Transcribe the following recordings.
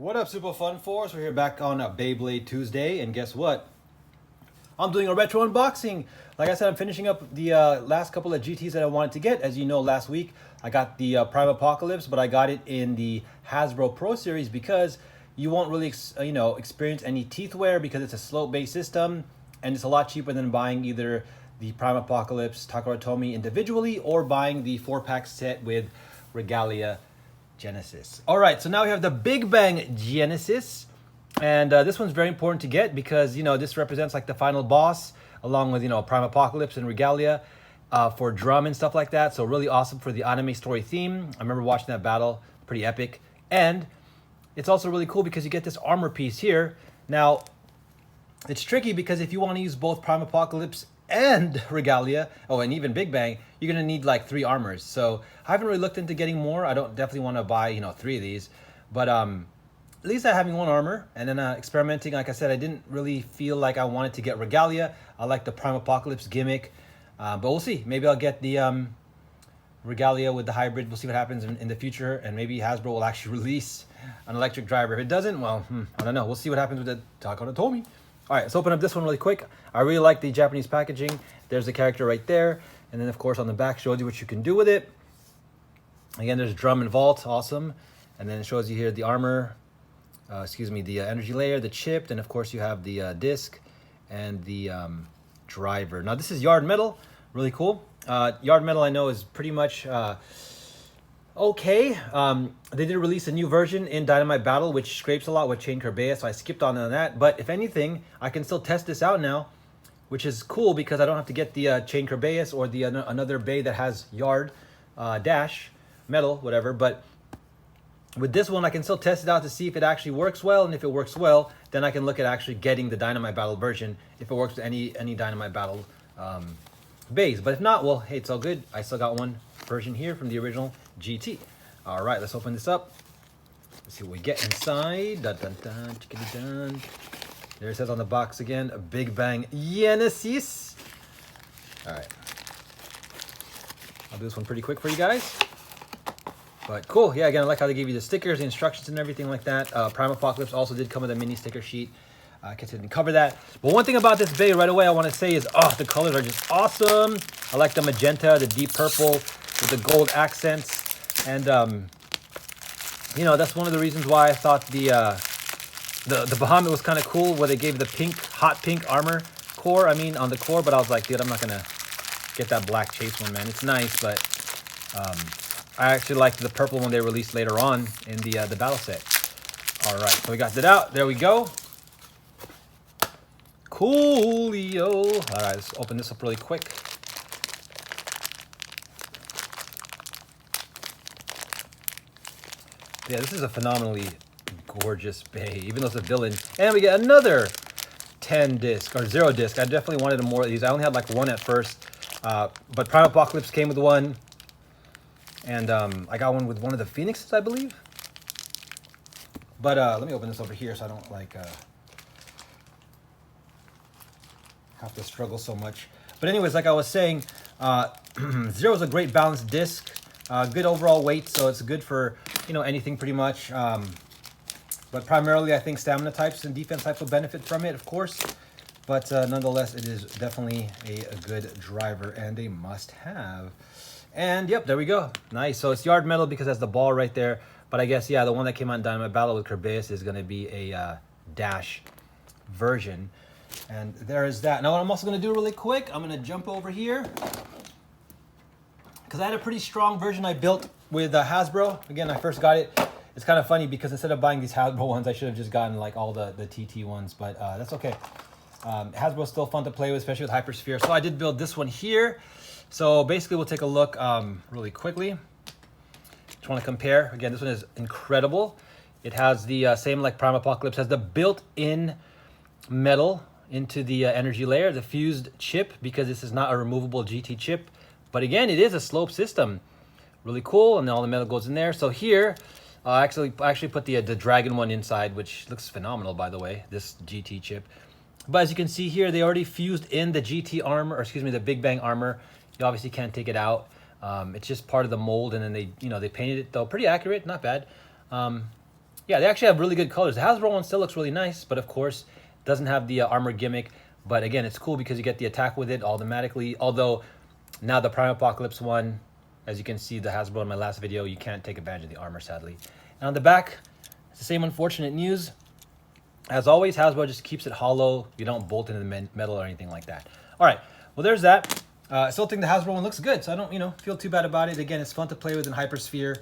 What up, Super Fun Force? We're here back on Beyblade Tuesday, and guess what? I'm doing a retro unboxing. Like I said, I'm finishing up the last couple of GTs that I wanted to get. As you know, last week I got the Prime Apocalypse, but I got it in the Hasbro Pro Series because you won't really, experience any teeth wear because it's a slope-based system, and it's a lot cheaper than buying either the Prime Apocalypse Takara Tomy individually or buying the 4-pack set with Regalia Genesis. All right, so now we have the Big Bang Genesis, and this one's very important to get because this represents like the final boss, along with Prime Apocalypse and Regalia for drum and stuff like that. So really awesome for the anime story theme. I remember watching that battle, pretty epic, and it's also really cool because you get this armor piece here. Now, it's tricky because if you want to use both Prime Apocalypse and Regalia, and even Big Bang, you're gonna need like 3 armors. So I haven't really looked into getting more. I don't definitely want to buy 3 of these, but at least I'm having 1 armor. And then experimenting, like I said, I didn't really feel like I wanted to get Regalia. I like the Prime Apocalypse gimmick, but we'll see. Maybe I'll get the Regalia with the hybrid. We'll see what happens in the future, and maybe Hasbro will actually release an electric driver. If it doesn't, well, I don't know. We'll see what happens with the Takara Tomy. All right, let's open up this one really quick. I really like the Japanese packaging. There's the character right there. And then, of course, on the back shows you what you can do with it. Again, there's drum and vault, awesome. And then it shows you here the armor, the energy layer, the chip. And, of course, you have the disc and the driver. Now, this is yard metal, really cool. Yard metal, I know, is pretty much okay. They did release a new version in Dynamite Battle, which scrapes a lot with Chain Corbea, so I skipped on that. But if anything, I can still test this out now, which is cool because I don't have to get the Chain Corbeas or the another bay that has yard dash metal, whatever. But with this one, I can still test it out to see if it actually works well, and if it works well, then I can look at actually getting the Dynamite Battle version if it works with any Dynamite Battle bays. But if not, well, hey, it's all good. I still got one version here from the original GT. All right, let's open this up. Let's see what we get inside. Dun, dun, dun, dun. There it says on the box again, a Big Bang Genesis. All right, I'll do this one pretty quick for you guys. But cool, yeah, again, I like how they gave you the stickers, the instructions, and everything like that. Prime Apocalypse also did come with a mini sticker sheet. I didn't cover that. But one thing about this bay right away I want to say is, the colors are just awesome. I like the magenta, the deep purple with the gold accents. And, that's one of the reasons why I thought the Bahamut was kind of cool, where they gave the pink, hot pink armor core, on the core. But I was like, dude, I'm not going to get that black chase one, man. It's nice, but I actually liked the purple one they released later on in the battle set. All right, so we got that out. There we go. Coolio. All right, let's open this up really quick. Yeah, this is a phenomenally gorgeous bay, even though it's a villain. And we get another 10 disc or 0 disc. I definitely wanted more of these. I only had like 1 at first, but Prime Apocalypse came with 1, and I got one with one of the Phoenixes, I believe. But let me open this over here so I don't have to struggle so much. But anyways, like I was saying, 0 is a great balanced disc, good overall weight, so it's good for anything pretty much. But primarily, I think stamina types and defense types will benefit from it, of course. But nonetheless, it is definitely a good driver and a must-have. And yep, there we go. Nice. So it's yard metal because it has the ball right there. But I guess, yeah, the one that came out in Dynamite Battle with Corbeas is going to be a dash version. And there is that. Now what I'm also going to do really quick, I'm going to jump over here, because I had a pretty strong version I built with Hasbro. Again, I first got it. It's kind of funny because instead of buying these Hasbro ones, I should have just gotten like all the TT ones, but that's okay. Hasbro's still fun to play with, especially with Hypersphere. So I did build this one here. So basically we'll take a look really quickly. Just want to compare. Again, this one is incredible. It has the same like Prime Apocalypse, has the built-in metal into the energy layer, the fused chip, because this is not a removable GT chip. But again, it is a slope system. Really cool, and all the metal goes in there. So here, I actually put the Dragon one inside, which looks phenomenal, by the way, this GT chip. But as you can see here, they already fused in the GT armor, or excuse me, the Big Bang armor. You obviously can't take it out. It's just part of the mold, and then they painted it, though, pretty accurate, not bad. Yeah, they actually have really good colors. The Hasbro one still looks really nice, but of course, doesn't have the armor gimmick. But again, it's cool because you get the attack with it automatically. Although, now the Prime Apocalypse one, as you can see, the Hasbro in my last video, you can't take advantage of the armor, sadly. And on the back, it's the same unfortunate news. As always, Hasbro just keeps it hollow. You don't bolt into the metal or anything like that. All right, well, there's that. I still think the Hasbro one looks good, so I don't, feel too bad about it. Again, it's fun to play with in Hypersphere.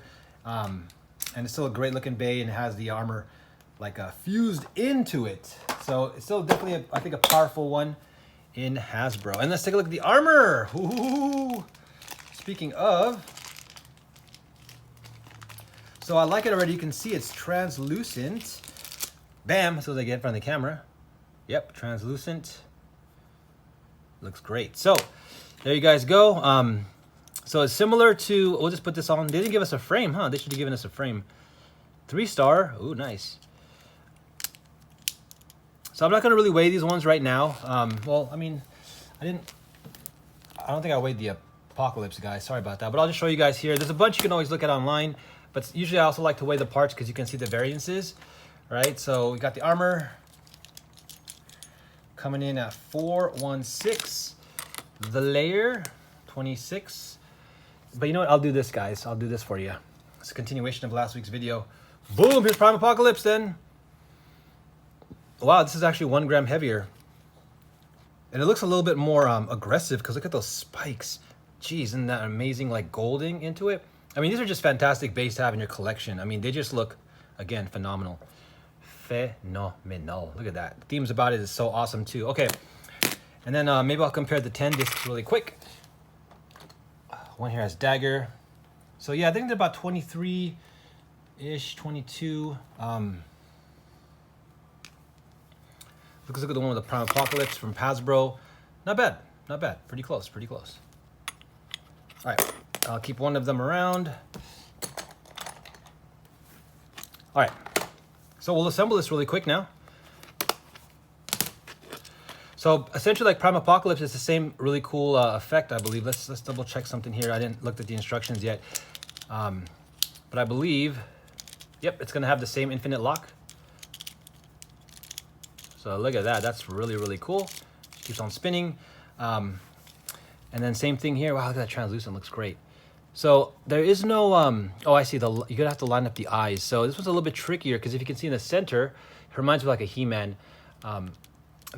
And it's still a great looking bay, and it has the armor like fused into it. So it's still definitely, I think, a powerful one in Hasbro. And let's take a look at the armor. Ooh. Speaking of, so I like it already. You can see it's translucent. Bam, as soon as I get in front of the camera. Yep, translucent. Looks great. So there you guys go. So it's similar to, we'll just put this on. They didn't give us a frame, huh? They should have given us a frame. 3-star. Ooh, nice. So I'm not going to really weigh these ones right now. Well, I mean, I don't think I weighed the Apocalypse, guys. Sorry about that. But I'll just show you guys here. There's a bunch you can always look at online. But usually I also like to weigh the parts because you can see the variances. Right? So we got the armor coming in at 416. The layer, 26. But you know what? I'll do this, guys. I'll do this for you. It's a continuation of last week's video. Boom! Here's Prime Apocalypse then. Wow, this is actually 1 gram heavier. And it looks a little bit more aggressive because look at those spikes. Jeez, isn't that amazing, like golding into it? I mean, these are just fantastic bass to have in your collection. I mean, they just look, again, phenomenal. Phenomenal. Look at that. The themes about it is so awesome too. Okay, and then maybe I'll compare the 10 discs really quick. One here has dagger. So yeah, I think they're about 23-ish, 22. Let's look at the one with the Prime Apocalypse from Hasbro. Not bad, not bad. Pretty close, pretty close. All right, I'll keep one of them around. All right, so we'll assemble this really quick now. So essentially, like Prime Apocalypse, is the same really cool effect, I believe. Let's double check something here. I didn't look at the instructions yet, but I believe, yep, it's gonna have the same infinite lock. So look at that. That's really, really cool. Keeps on spinning. And then same thing here. Wow, look at that translucent. Looks great. So there is no, oh, I see. You're gonna have to line up the eyes. So this one's a little bit trickier because if you can see in the center, it reminds me of like a He-Man.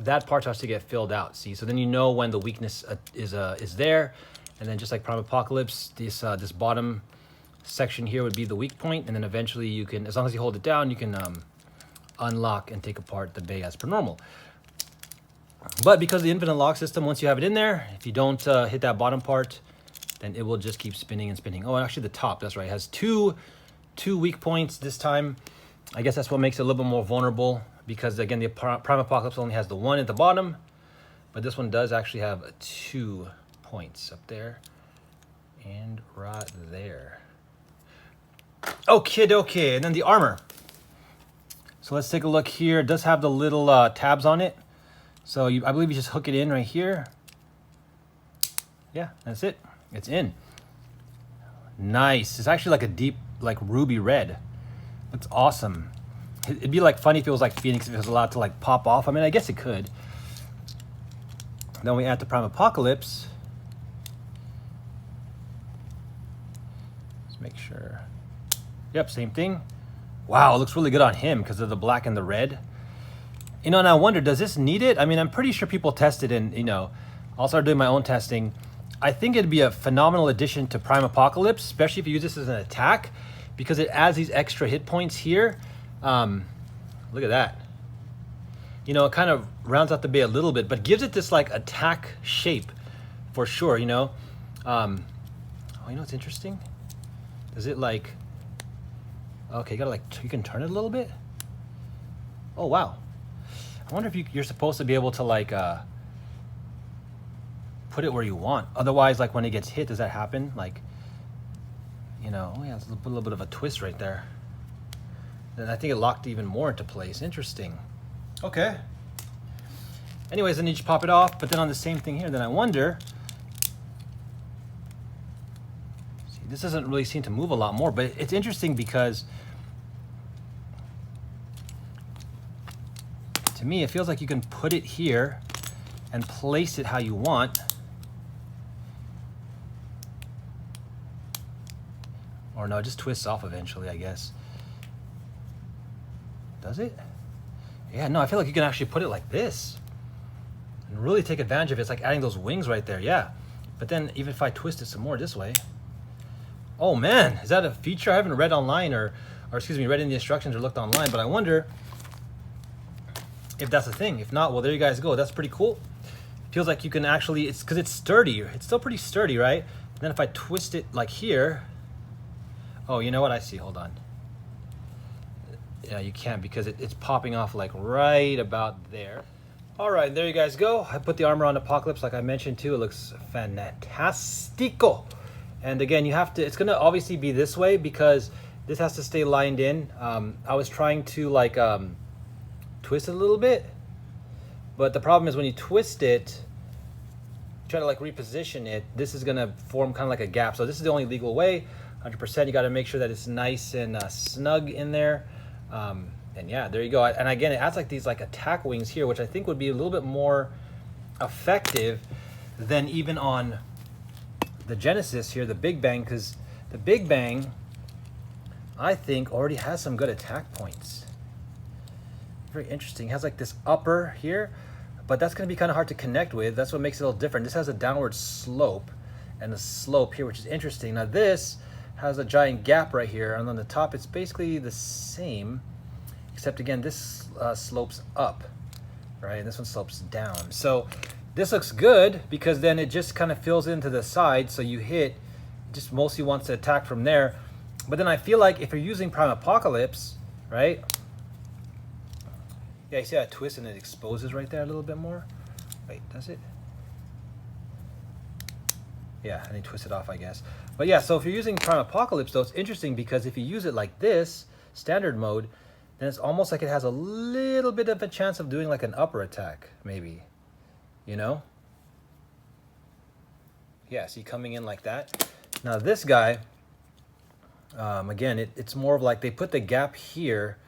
That part has to get filled out. See, so then you know when the weakness is there, and then just like Prime Apocalypse, this bottom section here would be the weak point, and then eventually you can, as long as you hold it down, you can unlock and take apart the bay as per normal. But because of the infinite lock system, once you have it in there, if you don't hit that bottom part, then it will just keep spinning and spinning. Oh, actually the top, that's right, it has two weak points this time. I guess that's what makes it a little bit more vulnerable, because again, the Prime Apocalypse only has the one at the bottom, but this one does actually have 2 points up there and right there. Okay, okay, and then the armor. So let's take a look here. It does have the little tabs on it. So I believe you just hook it in right here. Yeah, that's it. It's in. Nice. It's actually like a deep, like ruby red. Looks awesome. It'd be like funny if it was like Phoenix, if it was allowed to like pop off. I mean, I guess it could. Then we add the Prime Apocalypse. Let's make sure. Yep, same thing. Wow, it looks really good on him because of the black and the red. You know, and I wonder, does this need it? I mean, I'm pretty sure people tested and, you know, I'll start doing my own testing. I think it'd be a phenomenal addition to Prime Apocalypse, especially if you use this as an attack, because it adds these extra hit points here. Look at that. You know, it kind of rounds out the bay a little bit, but gives it this like attack shape for sure, you know. Oh, you know what's interesting? Does it like, okay, you gotta like, you can turn it a little bit. Oh, wow. I wonder if you're supposed to be able to like put it where you want. Otherwise, like when it gets hit, does that happen? Like, you know, oh yeah, it's a little bit of a twist right there. Then I think it locked even more into place. Interesting. Okay. Anyways, then you just pop it off, but then on the same thing here, then I wonder, see, this doesn't really seem to move a lot more, but it's interesting because to me, it feels like you can put it here and place it how you want. Or no, it just twists off eventually, I guess. Does it? Yeah, no, I feel like you can actually put it like this and really take advantage of it. It's like adding those wings right there, yeah. But then even if I twist it some more this way, oh man, is that a feature I haven't read online or excuse me, read in the instructions or looked online, but I wonder if that's a thing. If not, well, there you guys go. That's pretty cool. Feels like you can actually, it's because it's sturdy. It's still pretty sturdy, right? And then if I twist it like here, oh, you know what? I see, hold on. Yeah, you can't because it's popping off like right about there. All right, there you guys go. I put the armor on Apocalypse like I mentioned too. It looks fantastico. And again, you have to, it's gonna obviously be this way because this has to stay lined in. I was trying to like twist it a little bit, but the problem is when you twist it, try to like reposition it, this is gonna form kind of like a gap. So this is the only legal way, 100%. You gotta make sure that it's nice and snug in there. And yeah, there you go. And again, it adds like these like attack wings here, which I think would be a little bit more effective than even on the Genesis here, the Big Bang, because the Big Bang, I think, already has some good attack points. Very interesting. It has like this upper here, but that's going to be kind of hard to connect with. That's what makes it a little different. This has a downward slope and a slope here, which is interesting. Now this has a giant gap right here, and on the top it's basically the same, except again this slopes up, right, and this one slopes down. So this looks good because then it just kind of fills into the side, so you hit, just mostly wants to attack from there. But then I feel like if you're using Prime Apocalypse, right, yeah, you see how it twists and it exposes right there a little bit more. Wait, does it? Yeah, and then twist it off, I guess. But yeah, so if you're using Prime Apocalypse, though, it's interesting because if you use it like this, standard mode, then it's almost like it has a little bit of a chance of doing like an upper attack, maybe. You know? Yeah, see, coming in like that. Now this guy, again, it's more of like they put the gap here,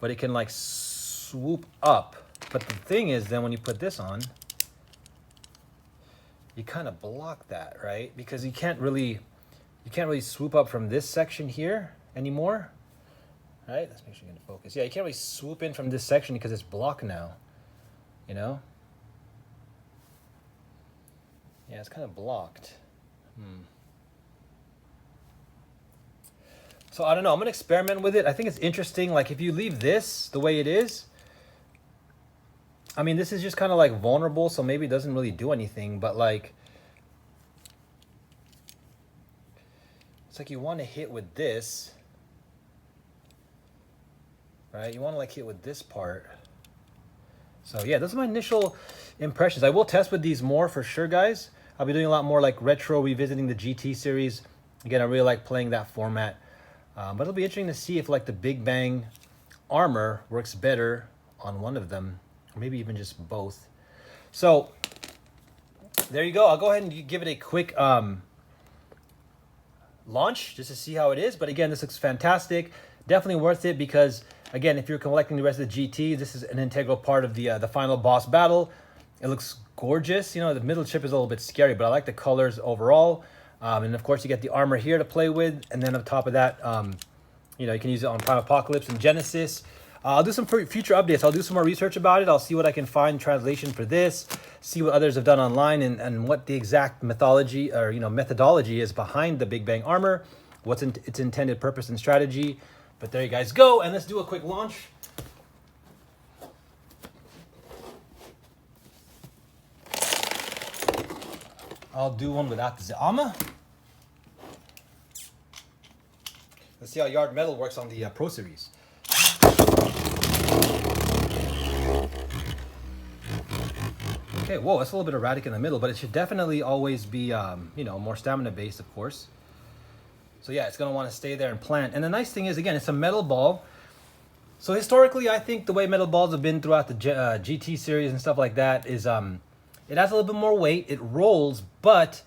but it can like swoop up. But the thing is, then when you put this on, you kind of block that, right? Because you can't really swoop up from this section here anymore, right? Let's make sure you can focus. Yeah, you can't really swoop in from this section because it's blocked now, you know? Yeah, it's kind of blocked. So I don't know, I'm gonna experiment with it. I think it's interesting, like if you leave this the way it is, I mean, this is just kind of like vulnerable, so maybe it doesn't really do anything, but like, it's like you want to hit with this, right? You want to like hit with this part. So yeah, those are my initial impressions. I will test with these more for sure, guys. I'll be doing a lot more like retro, revisiting the GT series. Again, I really like playing that format. But it'll be interesting to see if like the Big Bang armor works better on one of them, or maybe even just both. So there you go. I'll go ahead and give it a quick launch just to see how it is. But again, this looks fantastic. Definitely worth it because, again, if you're collecting the rest of the GT, this is an integral part of the final boss battle. It looks gorgeous. You know, the middle chip is a little bit scary, but I like the colors overall. And of course, you get the armor here to play with. And then on top of that, you know, you can use it on Prime Apocalypse and Genesis. I'll do some future updates. I'll do some more research about it. I'll see what I can find translation for this, see what others have done online, and what the exact mythology or, you know, methodology is behind the Big Bang armor, what's its intended purpose and strategy. But there you guys go, and let's do a quick launch. I'll do one without the armor. Let's see how Yard Metal works on the Pro Series. Okay, whoa, that's a little bit erratic in the middle, but it should definitely always be, you know, more stamina based, of course. So yeah, it's going to want to stay there and plant. And the nice thing is, again, it's a metal ball. So historically, I think the way metal balls have been throughout the GT series and stuff like that is it has a little bit more weight. It rolls, but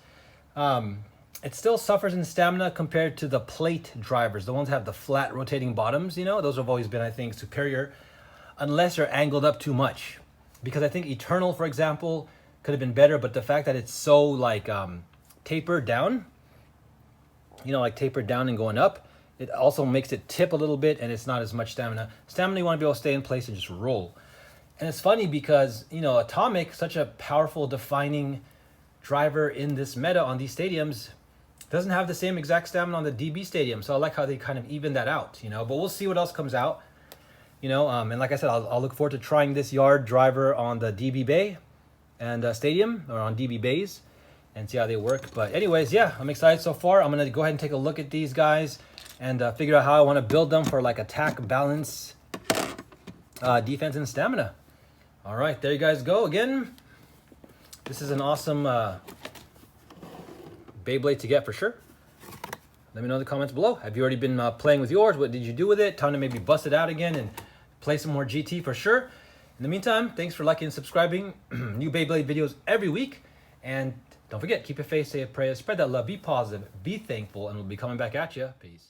it still suffers in stamina compared to the plate drivers, the ones that have the flat rotating bottoms, you know. Those have always been, I think, superior. unless you're angled up too much. Because I think Eternal, for example, could have been better, but the fact that it's so like tapered down, you know, like tapered down and going up, it also makes it tip a little bit, and it's not as much stamina. Stamina, you want to be able to stay in place and just roll. And it's funny because, you know, Atomic, such a powerful defining driver in this meta on these stadiums, doesn't have the same exact stamina on the DB stadium. So I like how they kind of even that out, you know, but we'll see what else comes out, you know. And like I said, I'll look forward to trying this yard driver on the DB Bay and stadium, or on DB Bays, and see how they work. But anyways, yeah, I'm excited so far. I'm going to go ahead and take a look at these guys and figure out how I want to build them for like attack, balance, defense, and stamina. All right, there you guys go. Again, this is an awesome Beyblade to get for sure. Let me know in the comments below. Have you already been playing with yours? What did you do with it? Time to maybe bust it out again and play some more GT for sure. In the meantime, thanks for liking and subscribing. New Beyblade videos every week. And don't forget, keep your faith, say a prayer, spread that love, be positive, be thankful, and we'll be coming back at you. Peace.